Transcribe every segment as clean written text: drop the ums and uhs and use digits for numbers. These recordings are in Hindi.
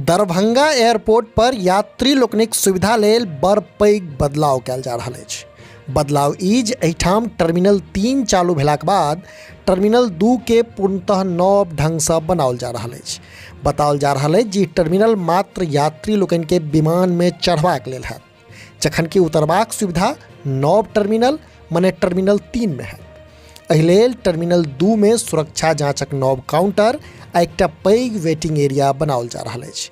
दरभंगा एयरपोर्ट पर यात्री लोकनिक सुविधा लेल बड़ पैघ बदलाव कयल जा रहल अछि। बदलाव ई जे एहिठाम टर्मिनल 3 चालू भेलाक बाद टर्मिनल 2 के पूर्णतः नव ढंग से बनाओल जा रहल अछि। बताओल जा रहल अछि जे टर्मिनल मात्र यात्री लोकनि के विमान में चढ़बाक लेल है, जखन कि उतरबाक सुविधा नव टर्मिनल मने टर्मिनल 3 में है। एहि लेल टर्मिनल 2 में सुरक्षा जांचक नव काउंटर आ एकटा पैघ वेटिंग एरिया बनाओल जा रहल अछि।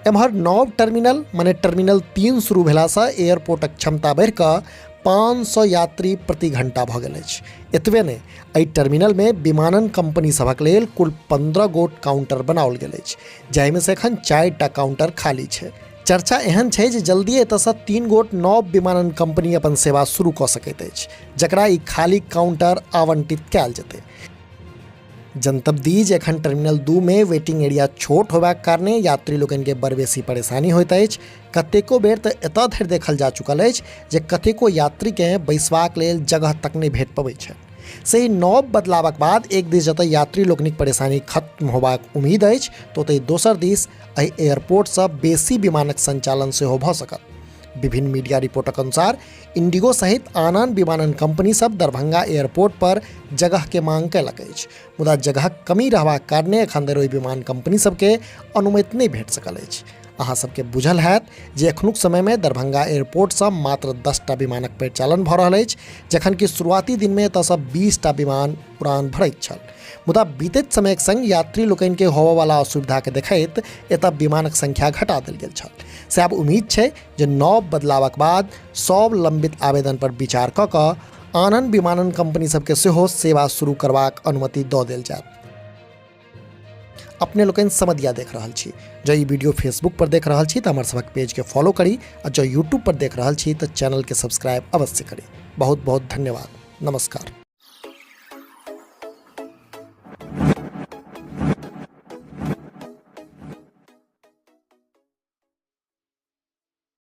एम्हर नव टर्मिनल मने टर्मिनल 3 शुरू भेला से एयरपोर्टक क्षमता बढ़ि कऽ 500 यात्री प्रति घंटा भऽ गेल अछि। एतबे नहि, एहि टर्मिनल में विमानन कंपनी सभक लेल कुल 15 गोट काउंटर बनाओल गेल अछि, जाहिमे से एखन 4टा काउंटर खाली छै। चर्चा एहन छै जे जल्दी एतऽसँ 3 गोट नव विमानन कंपनी अपन सेवा शुरू कऽ सकैत अछि, जकरा ई खाली काउंटर आवंटित कयल जेतै। जनतब दी जे एखन टर्मिनल 2 में वेटिंग एरिया छोट होबाक कारणे यात्री लोकनि के बड़ बेसी परेशानी होइत अछि। कतेको बेर तऽ एतऽ धरि देखल जा चुकल अछि जे कतेको यात्री के बैसबाक लेल जगह तक नहि भेट पबै छै। सही नव बदलावक बाद एक दिस जतऽ यात्री लोकनिक परेशानी खत्म होबाक उम्मीद अछि, तऽ ओतहि दोसर दिस एहि एयरपोर्ट से बेसी विमानक संचालन सेहो भऽ सकत। विभिन्न मीडिया रिपोर्टक अनुसार इंडिगो सहित आन विमानन कंपनी सब दरभंगा एयरपोर्ट पर जगह के मांग कयलक अछि, मुदा जगहक कमी रहबाक कारणे एखन धरि ओहि विमान कंपनी सबके अनुमति नहीं भेट सकल अछि। अहाँ सबके बुझल हैत जे एखनुक समय में दरभंगा एयरपोर्ट से मात्र 10टा विमानक परिचालन भऽ रहल अछि, जखन कि शुरुआती दिन में एतऽ 20टा विमान उड़ान भरैत छल। मुदा बीतैत समयक संग यात्री लोकनि के होबयवला असुविधा के देखैत एतऽ विमानक संख्या घटा देल गेल छल। से आब उम्मीद छै जे नव बदलावक बाद सब लंबित आवेदन पर विचार कऽ कऽ आन विमानन कंपनी सबके सेहो सेवा शुरू करबाक अनुमति दऽ देल जायत। अपने लोकनि समधिया देख रहल छी। जँ ई वीडियो फेसबुक पर देख रहल छी तऽ हमर सबक पेज के फॉलो करी, आ जँ यूट्यूब पर देख रहल छी तऽ चैनल के सब्सक्राइब अवश्य करी। बहुत बहुत धन्यवाद। नमस्कार।